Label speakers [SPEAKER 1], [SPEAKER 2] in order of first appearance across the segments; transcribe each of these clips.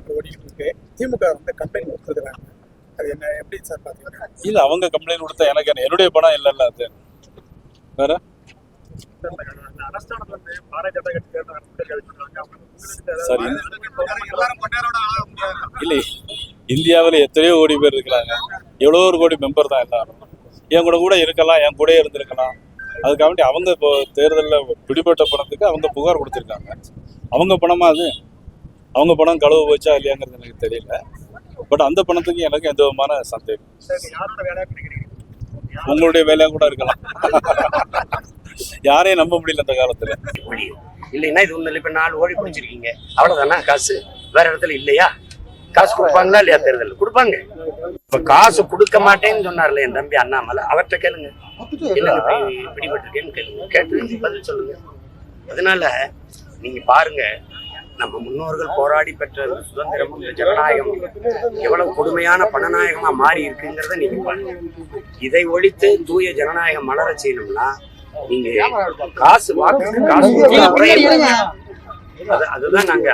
[SPEAKER 1] வழக்கு ஓடிக்கிட்டு இருக்கு. திமுக வந்து கம்ப்ளைண்ட் கொடுத்துருக்காங்க. அது என்ன எப்படி சார் பாத்தீங்கன்னா?
[SPEAKER 2] இல்ல அவங்க கம்ப்ளைண்ட் கொடுத்தா எனக்கு என்ன, என்னுடைய பணம் இல்லைல்ல. அது வேற சரி. இல்ல இந்தியாவில் எத்தனையோ கோடி பேர் இருக்கிறாங்க, எவ்வளோ ஒரு கோடி மெம்பர் தான் எல்லாரும். என் கூட இருக்கலாம், என் கூட இருந்திருக்கலாம். அதுக்காக அவங்க இப்போ தேர்தலில் பிடிபட்ட பணத்துக்கு அவங்க புகார் கொடுத்துருக்காங்க. அவங்க பணமா அது? அவங்க பணம் களவு போச்சா இல்லையாங்கிறது எனக்கு தெரியல. பட் அந்த பணத்துக்கு எனக்கு எந்த விதமான சந்தேகம். உங்களுடைய வேலையா கூட இருக்கலாம். யாரையும் நம்ப முடியல இந்த காலத்துல.
[SPEAKER 3] இல்லைன்னா இது ஒண்ணு இல்லை. இப்ப 4 கோடி பிடிச்சிருக்கீங்க, அவ்வளவுதானா? காசு வேற இடத்துல இல்லையா? காசு கொடுப்பாங்களா இல்லையா? தேர்தல் கொடுப்பாங்க. இப்ப காசு கொடுக்க மாட்டேன்னு சொன்னார்ல என் தம்பி அண்ணாமலை, அவர்கிட்ட கேளுங்க, என்னங்க பிடிபட்டிருக்கேன்னு கேளுங்க, கேட்டு பதில் சொல்லுங்க. அதனால நீங்க பாருங்க, நம்ம முன்னோர்கள் போராடி பெற்ற சுதந்திரமும் ஜனநாயகம் எவ்வளவு கொடுமையான பணநாயகமா மாறி இருக்குங்கிறத நீங்க பாருங்க. இதை ஒழித்து தூய ஜனநாயகம் மலர செய்யணும்னா நீங்க காசு வாக்கு காசு அதுதான் நாங்க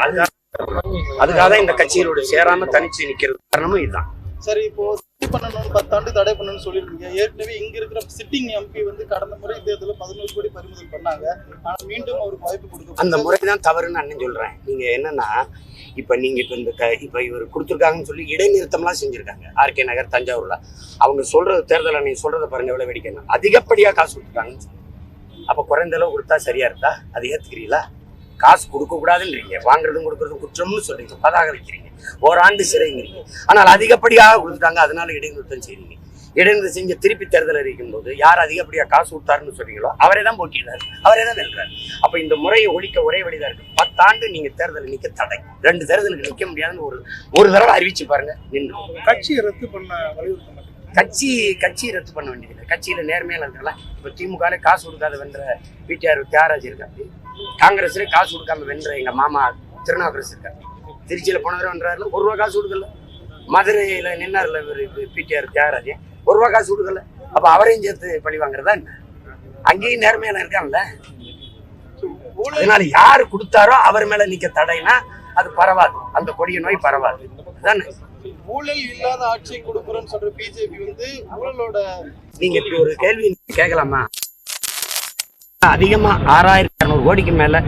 [SPEAKER 3] அதுக்காக இந்த கட்சிகளோட சேராம தனிச்சு நிக்கிறது காரணமும் இதுதான்.
[SPEAKER 4] சரி, இப்போ பண்ணணும் 10 ஆண்டு தடை பண்ணணும்னு சொல்லிருக்கீங்க. ஏற்கனவே இங்க இருக்கிற சிட்டிங் எம்பி வந்து கடந்த முறை தேர்தலில் 11 கோடி பறிமுதல் பண்ணாங்க. ஆனா மீண்டும் அவருக்கு வாய்ப்பு கொடுக்க
[SPEAKER 3] அந்த முறைதான் தவறுன்னு அண்ணன் சொல்றேன். நீங்க என்னன்னா இப்ப நீங்க இப்ப இவர் கொடுத்துருக்காங்கன்னு சொல்லி இடைநிறுத்தம்லாம் செஞ்சிருக்காங்க. ஆர்கே நகர், தஞ்சாவூர்ல. அவங்க சொல்றது தேர்தல் நீங்க சொல்றதை பாருங்க எவ்வளவு வேடிக்கை. அதிகப்படியா காசு கொடுத்துருக்காங்க. அப்ப குறைந்த அளவு கொடுத்தா சரியா இருந்தா அது ஏத்துக்கிறீங்களா? காசு கொடுக்க கூடாதுன்றீங்க, வாங்குறதும் கொடுக்கறதும் குற்றம்னு சொல்றீங்க, பதாக வைக்கிறீங்க, ஓராண்டு சிறைங்கிறீங்க. ஆனால் அதிகப்படியாக கொடுத்துட்டாங்க, அதனால இடைநிறுத்தம் செய்றீங்க. இடைநிறுத்தம் செஞ்ச திருப்பி தேர்தல் அறிவிக்கும் போது யார் அதிகப்படியா காசு கொடுத்தாருன்னு சொல்றீங்களோ அவரே தான் போட்டியிடாரு, அவரே தான் வெல்றாரு. அப்ப இந்த முறையை ஒழிக்க ஒரே வழிதான் இருக்கு. 10 ஆண்டு நீங்க தேர்தல் நிக்க தடை, 2 தேர்தலுக்கு நிக்க முடியாதுன்னு ஒரு தடவை அறிவிச்சு பாருங்க. நின்று
[SPEAKER 1] கட்சி ரத்து பண்ண வலியுறுத்த மாட்டேன்.
[SPEAKER 3] கட்சி ரத்து பண்ண வேண்டியதில்லை. கட்சியில நேர்மையில இருக்கலாம். இப்ப திமுக காசு கொடுக்காத வென்ற பிடிஆர் தியாகராஜ் இருக்காரு, காங்கிரஸ்ல காசு கொடுக்காம வென்ற எங்க மாமா திருநாவுக்கரசு இருக்காரு. திருச்சியில போன தடவை வென்றாருல, 1 ரூபா காசு கொடுக்கல. மதுரையில நின்னார்ல பிடிஆர் தியாகராஜ், 1 ரூபா காசு கொடுக்கல. அப்ப அவரையும் சேர்த்து பழி வாங்குறதா என்ன? அங்கேயும் நேர்மையான இருக்காங்கல்ல. அதனால யாரு கொடுத்தாரோ அவர் மேல நிக்க தடைனா அது பரவாது, அந்த கொடிய நோய் பரவாது. அதானே
[SPEAKER 4] ஊழல் இல்லாத ஆட்சியை கொடுக்குறோன்னு சொல்ற பிஜேபி வந்து ஊழலோட. நீங்க
[SPEAKER 3] இப்படி ஒரு கேள்வி கேட்கலாமா? அதிகமா 6200 கோடிக்கு மேல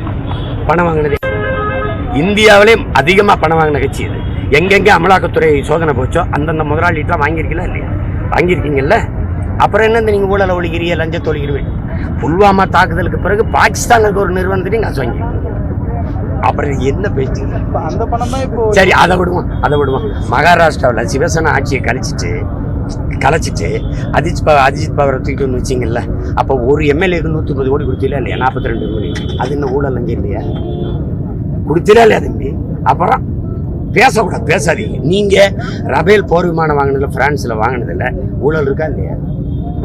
[SPEAKER 3] பணம் வாங்கினது இந்தியாவிலே அதிகமா பணம் வாங்கின கட்சி இது. எங்கெங்க அமலாக்கத்துறை சோதனை போச்சோ அந்தந்த முதலாளிகிட்ட வாங்கியிருக்கீங்களா இல்லையா? வாங்கியிருக்கீங்கல்ல. அப்புறம் என்ன நீங்க ஊழலை ஒழிக்கிறீங்க, லஞ்சத்தை ஒழிக்கிறீங்க? புல்வாமா தாக்குதலுக்கு பிறகு பாகிஸ்தானுக்கு ஒரு நிறுவனத்திலையும் காசு வாங்கி, அப்புறம் என்ன பேச்சு?
[SPEAKER 4] அந்த பணம் தான் இப்போ.
[SPEAKER 3] சரி, அதை விடுவோம். மகாராஷ்டிராவில் சிவசேனா ஆட்சியை கலைச்சிட்டு அஜித் பவரை தூக்கிட்டு வந்து வச்சிங்கல்ல. அப்போ ஒரு எம்எல்ஏக்கு 130 கோடி கொடுத்தீங்களா இல்லையா? 42 கோடி. அது என்ன ஊழல் லஞ்சம் இல்லையா? கொடுத்தீங்களா இல்லையா தம்பி? அப்புறம் பேசக்கூடாது, பேசாதீங்க. நீங்க ரபேல் போர் விமானம் வாங்கினதுல, பிரான்ஸ்ல வாங்கினதுல ஊழல் இருக்கா இல்லையா?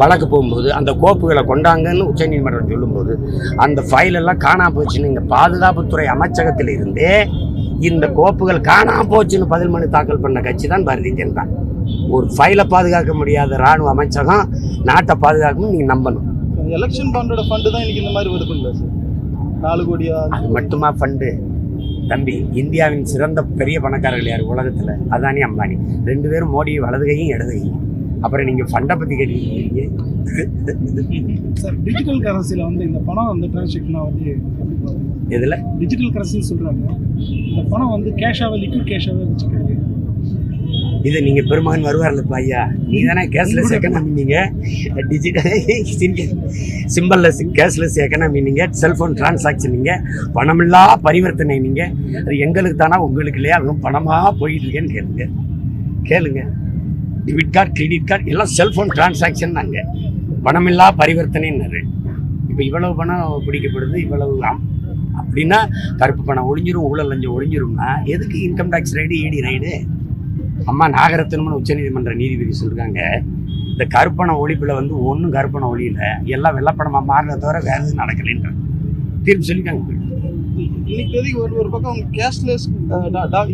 [SPEAKER 3] வழக்கு போகும்போது அந்த கோப்புகளை கொண்டாங்கன்னு உச்ச நீதிமன்றம் சொல்லும்போது அந்த ஃபைல் எல்லாம் காணாம போச்சுன்னு இங்க பாதுகாப்புத்துறை அமைச்சகத்தில் இருந்தே இந்த கோப்புகள் காணாம போச்சுன்னு பதில் மனு தாக்கல் பண்ண கட்சி தான் பாரதிய ஜனதா. ஒரு ஃபைலை பாதுகாக்க முடியாத ராணுவ அமைச்சகம் நாட்டை பாதுகாக்கணும்னு நீங்க நம்பணும்.
[SPEAKER 4] எலெக்ஷன் பாண்டோட ஃபண்டு தான் இன்னைக்கு இந்த மாதிரி வருது இல்லை சார்? 4 கோடியா? அது
[SPEAKER 3] மட்டுமா ஃபண்டு தம்பி? இந்தியாவின் சிறந்த பெரிய பணக்காரர்கள் யார் உலகத்துல? அதானி, அம்பானி. 2 பேரும் மோடி வலது கையும் இடது கையும். அப்புறம் நீங்க ஃபண்டை பத்தி கேட்டீங்க
[SPEAKER 1] சார். டிஜிட்டல் கரன்சில வந்து இந்த பணம் வந்து டிரான்சாக்ஷனா வந்து
[SPEAKER 3] எதுல
[SPEAKER 1] டிஜிட்டல் கரன்சின்னு சொல்றாங்க. இந்த பணம் வந்து கேஷாவே, லிக்விட் கேஷாவே வச்சுக்கிறாங்க.
[SPEAKER 3] இது நீங்க பெருமகன் வருவார்லப்பா ஐயா, நீங்க தானே கேஷ்லெஸ் எக்கனாமி, நீங்க டிஜிட்டல் சிம்பிள்லெஸ் கேஷ்லெஸ் எக்கனாமி, நீங்க செல்போன் டிரான்சாக்ஷன், நீங்க பணமில்லா பரிவர்த்தனை, நீங்க அது எங்களுக்கு தானா உங்களுக்கு இல்லையா? அதுவும் பணமா போயிட்டு இருக்கேன்னு கேளுங்க. டெபிட் கார்டு, கிரெடிட் கார்டு எல்லாம் செல்போன் டிரான்சாக்ஷன் தாங்க, பணமில்லா பரிவர்த்தனைன்னு. இப்போ இவ்வளவு பணம் பிடிக்கப்படுது, இவ்வளவு அப்படின்னா கருப்பு பணம் ஒழிஞ்சிரும், ஊழல் லஞ்சம் ஒழிஞ்சிரும்னா எதுக்கு இன்கம் டேக்ஸ் ரைடு, இடி ரைடு? அம்மா நாகரத்னம்னு உச்சநீதிமன்ற நீதிபதி சொல்றாங்க, இந்த கருப்பணம் ஒழிப்புல வந்து ஒன்றும் கருப்பணம் ஒழியில, எல்லாம் வெள்ளப்பணமா மாறின தவிர வேற எதுவும் நடக்கலைன்ற தீர்ப்பு சொல்லிட்டாங்க.
[SPEAKER 4] இன்னைக்கு ஒரு பக்கம் அவங்க கேஷ்லெஸ்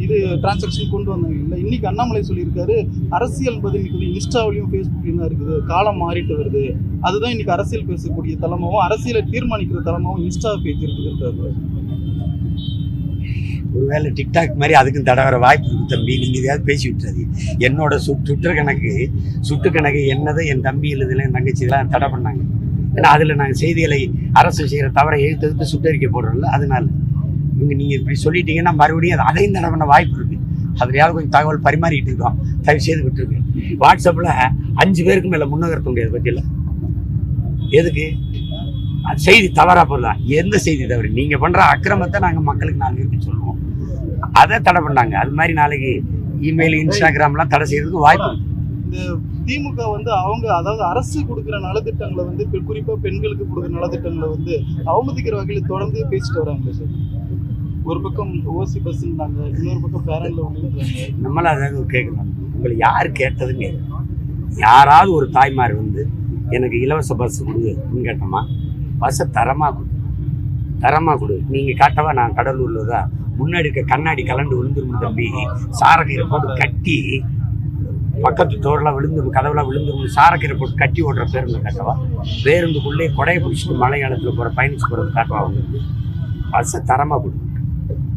[SPEAKER 4] இது டிரான்சாக்ஷன் கொண்டு வந்தாங்க இல்லை? இன்னைக்கு அண்ணாமலை சொல்லியிருக்காரு, அரசியல் பதில் இன்னைக்கு இன்ஸ்டாவிலையும் ஃபேஸ்புக்லையும் தான் இருக்குது, காலம் மாறிட்டு வருது. அதுதான் இன்னைக்கு அரசியல் பேசக்கூடிய தளமாகவும் அரசியலை தீர்மானிக்கிற தளமாகவும் இன்ஸ்டா பேஜ் இருக்குதுன்றாரு.
[SPEAKER 3] ஒருவேளை டிக்டாக் மாதிரி அதுக்கும் தடை வர வாய்ப்பு இருக்கு தம்பி. நீங்கள் எதையாவது பேசி விட்டுறது. என்னோட சுட்டு கணக்கு என்னதை என் தம்பி எழுதுல என் தங்கச்சி இதெல்லாம் தடை பண்ணாங்க. ஏன்னா அதில் நாங்கள் செய்திகளை அரசு செய்கிற தவறை எழுத்து சுட்டறிக்கை போடுறோம்ல, அதனால நீங்கள் இப்படி சொல்லிட்டீங்கன்னா மறுபடியும் அதையும் தடை பண்ண வாய்ப்பு இருக்குது. அதுலையாவது கொஞ்சம் தகவல் பரிமாறிக்கிட்டு இருக்கோம். தயவு செய்து விட்டுருக்கு. வாட்ஸ்அப்பில் 5 பேருக்கு மேலே முன்னகர்த்த முடியாது பற்றியில். எதுக்கு? அது செய்தி தவறா போதா? எந்த செய்தி தவறு? நீங்கள் பண்ணுற அக்கிரமத்தை நாங்கள் மக்களுக்கு 4 பேருக்கு சொல்லுவோம். அதை தடை பண்ணாங்க. அது மாதிரி நாளைக்கு இமெயில் இன்ஸ்டாகிராம்லாம் தடை செய்யறதுக்கு வாய்ப்பு இருக்கு.
[SPEAKER 4] இந்த திமுக வந்து அவங்க அதாவது அரசு கொடுக்குற நலத்திட்டங்களை வந்து குறிப்பாக பெண்களுக்கு கொடுக்குற நலத்திட்டங்களை வந்து அவமதிக்கிற வகையில் தொடர்ந்து பேசிட்டு வராங்களே சார். ஒரு பக்கம் ஓசி பஸ்ன்றாங்க, இன்னொரு பக்கம் பேரண்ட்ல ஒன்றுன்றாங்க.
[SPEAKER 3] நம்மளாம் அதாவது கேட்கலாம், உங்களை யார் கேட்டதுன்னு. யாராவது ஒரு தாய்மார் வந்து எனக்கு இலவச பஸ் கொடுன்னு கேட்டோமா? பஸ்ஸை தரமாக கொடு. நீங்கள் காட்டவா? நான் கடலூரில் தான் முன்னாடி இருக்க கண்ணாடி கலண்டு விழுந்துரும் தம்பி, சாரக்கீரை போட்டு கட்டி பக்கத்து டோர்லாம் விழுந்துரும், கதவுலாம் விழுந்துரும், சாரக்கீரை போட்டு கட்டி ஓடுற பேருந்து காட்டவா? பேருந்துக்குள்ளே கொடையை பிடிச்சிட்டு மழை காலத்தில் போகிற பயணிச்சு போகிறது காட்டவா? வந்து பஸ்ஸை தரமாக கொடு.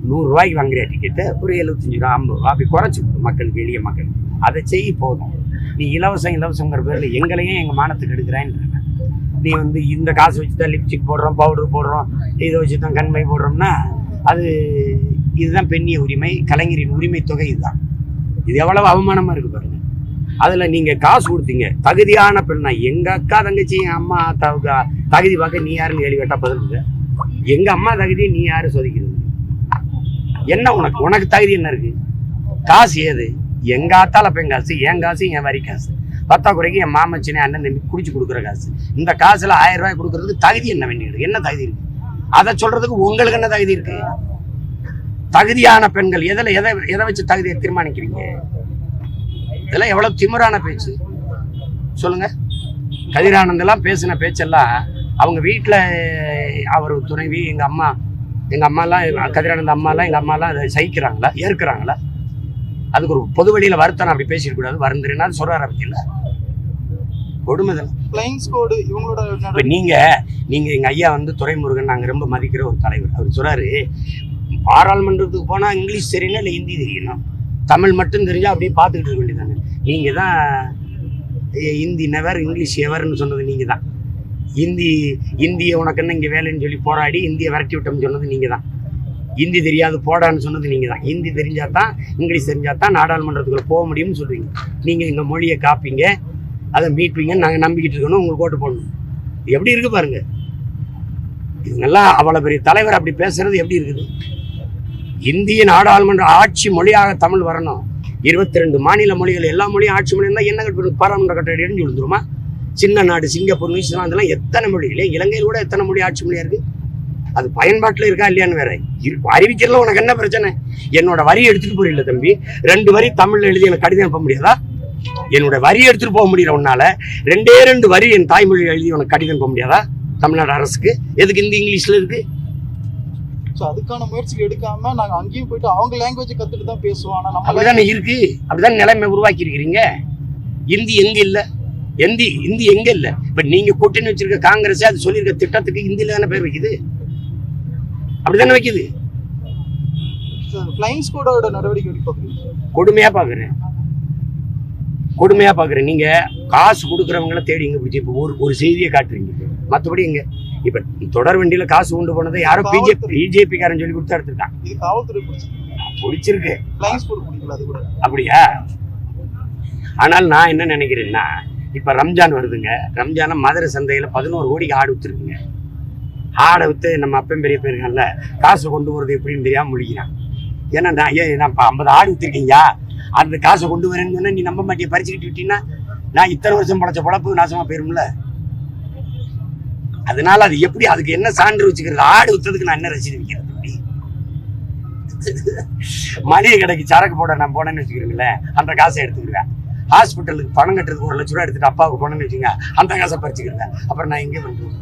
[SPEAKER 3] 100 ரூபாய்க்கு வாங்குறியா டிக்கெட்டு? ஒரு 75 ரூபா 50 ரூபா அப்படி குறைச்சி கொடு மக்களுக்கு, எளிய மக்களுக்கு. அதை செய்ய போதும். நீ இலவசங்கிற பேரில் எங்களையும் எங்கள் மானத்துக்கு எடுக்கிறேன்னு. நீ வந்து இந்த காசு வச்சு தான் லிப்ஸ்டிக் போடுறோம், பவுடர் போடுறோம், இதை வச்சு தான் கண்மை போடுறோம்னா அது இதுதான் பெண்ணிய உரிமை, கலைஞரின் உரிமை தொகை. இதுதான். இது எவ்வளவு அவமானமாக இருக்குது பாருங்க. அதில் நீங்கள் காசு கொடுத்தீங்க. தகுதியான பெண்ணா? எங்கள் அக்கா தங்கச்சி என் அம்மா அத்தாவுக்கு தகுதி பார்க்க நீ யாருன்னு கேள்வி கேட்டால் பதிலுங்க. எங்கள் அம்மா தகுதியை நீ யாரும் சோதிக்கிறது? என்ன உனக்கு தகுதி என்ன இருக்கு? காசு ஏது? எங்க ஆத்தால பெண் காசு, என் காசு, என் வரி காசு, பத்தாக்குறைக்கு என் மாமச்சினே அண்ணன் தம்பி குடிச்சு கொடுக்குற காசு. இந்த காசுல 1000 ரூபாய் கொடுக்கறதுக்கு தகுதி என்ன வேண்டியது? என்ன தகுதி இருக்கு? அதை சொல்றதுக்கு உங்களுக்கு என்ன தகுதி இருக்கு? தகுதியான பெண்கள் எதை வச்சு தகுதியை தீர்மானிக்கிறீங்க? இதெல்லாம் எவ்வளவு திமிரான பேச்சு சொல்லுங்க. கதிரானந்தெல்லாம் பேசின பேச்செல்லாம் அவங்க வீட்டுல அவர் துணைவி எங்க அம்மாலாம் கதிரானந்த அம்மாலாம் எங்க அம்மாலாம் அதை சகிக்கிறாங்களா, ஏற்கிறாங்களா? அதுக்கு ஒரு பொது வழியில வருத்தம் அப்படி பேசிக்க கூடாது. வருந்துருன்னா சொல்றாரு பத்தி இல்ல கொடுமை. இப்ப நீங்க எங்க ஐயா வந்து துரைமுருகன் நாங்க ரொம்ப மதிக்கிற ஒரு தலைவர். அவர் சொல்றாரு, பாராளுமன்றத்துக்கு போனா இங்கிலீஷ் தெரியணும் இல்லை ஹிந்தி தெரியணும், தமிழ் மட்டும் தெரிஞ்சா அப்படியே பார்த்துக்கிட்டு இருக்க வேண்டியதானே. நீங்க தான் ஹிந்தி நெவர் இங்கிலீஷ் எவர்னு சொன்னது நீங்க தான். இந்திய உனக்கு என்ன இங்கே வேலைன்னு சொல்லி போராடி இந்தியை விரட்டி விட்டோம்னு சொன்னது நீங்கள் தான். ஹிந்தி தெரியாது போடான்னு சொன்னது நீங்கள் தான். ஹிந்தி தெரிஞ்சால் தான், இங்கிலீஷ் தெரிஞ்சால் தான் நாடாளுமன்றத்துக்குள்ள போக முடியும்னு சொல்கிறீங்க. நீங்கள் எங்கள் மொழியை காப்பீங்க, அதை மீட்பீங்கன்னு நாங்கள் நம்பிக்கிட்டு இருக்கணும். உங்களுக்கு ஓட்டு போடணும். எப்படி இருக்குது பாருங்க. இதுங்கெல்லாம் அவ்வளோ பெரிய தலைவர் அப்படி பேசுறது எப்படி இருக்குது? இந்திய நாடாளுமன்ற ஆட்சி மொழியாக தமிழ் வரணும். 22 மாநில மொழிகள் எல்லா மொழியும் ஆட்சி மொழி இருந்தால் என்ன பாராளுமன்ற கட்டளை இடிஞ்சு விழுந்துருமா? சின்ன நாடு சிங்கப்பூர், நியூசிலாந்து இதெல்லாம் எத்தனை மொழி இல்லை? இலங்கையில் கூட எத்தனை மொழி ஆட்சி மொழியா இருக்கு? அது பயன்பாட்டில் இருக்கா இல்லையான்னு வேற. அறிவிக்கிறதுல உனக்கு என்ன பிரச்சனை? என்னோட வரி எடுத்துட்டு போறீங்களா தம்பி? 2 வரி தமிழ்ல எழுதி எனக்கு கடிதம் அனுப்ப முடியாதா? என்னோட வரி எடுத்துட்டு போக முடியல உன்னால? 2 வரி என் தாய்மொழி எழுதி உனக்கு கடிதம் அனுப்ப முடியாதா தமிழ்நாடு அரசுக்கு? எதுக்கு இந்த இங்கிலீஷ்ல இருக்கு?
[SPEAKER 4] அதுக்கான முயற்சி எடுக்காம நாங்க அங்கேயும் போயிட்டு அவங்க லாங்குவேஜ் கத்துட்டு தான் பேசுவோம்.
[SPEAKER 3] அப்படிதானே இருக்கு. அப்படிதான் நிலைமை உருவாக்கி இருக்கிறீங்க. இந்தி எங்க இல்லை? இந்தி எங்க இல்ல? இப்ப நீங்க கூட்டணி வச்சிருக்க காங்கிரஸ் அது சொல்லியிருக்க திட்டத்துக்கு இந்தியில தானே பேர் வைக்குது. அப்படிதானே வைக்குது. கொடுமையா பாக்குறேன். நீங்க காசு கொடுக்குறவங்களை தேடி இங்க பிடிச்சி இப்ப ஒரு செய்தியை காட்டுறீங்க. மற்றபடி இங்க இப்ப தொடர் வண்டியில காசு கொண்டு போனதை யாரோ பிஜேபி காரன் சொல்லி கொடுத்தா எடுத்துட்டான். பிடிச்சிருக்கு. அப்படியா? ஆனால் நான் என்ன நினைக்கிறேன்னா, இப்ப ரம்ஜான் வருதுங்க. ரம்ஜான மதுரை சந்தையில 11 கோடிக்கு ஆடு வித்துருக்குங்க. ஆடை வித்து நம்ம அப்பன் பெரிய பேருங்கல்ல காசு கொண்டு போறது எப்படின்னு தெரியாம முடிக்கிறான். ஏன்னா நான் 50 ஆடு வித்துருக்கீங்க, அந்த காசை கொண்டு வரேன்னு சொன்னா நீ நம்ப மாட்டிய பறிச்சுக்கிட்டு விட்டீங்கன்னா நான் இத்தனை வருஷம் பழச்ச பொழப்பு நாசமா போயிரும்ல. அதனால அது எப்படி, அதுக்கு என்ன சான்று வச்சுக்கிறது? ஆடு வித்ததுக்கு நான் என்ன ரசீது வைக்கிறது? மளிகை கடைக்கு சரக்கு போட நான் போனேன்னு வச்சுக்கிறீங்களேன், அந்த காசை எடுத்துக்கிடுவேன். ஹாஸ்பிட்டலுக்கு பணம் கட்டுறதுக்கு 1 லட்ச ரூபா எடுத்துட்டு அப்பாவுக்கு போனேன்னு வச்சுங்க, அந்த காசை பறிச்சுக்கிறேன். அப்புறம் நான் எங்கே பண்ணுறேன்?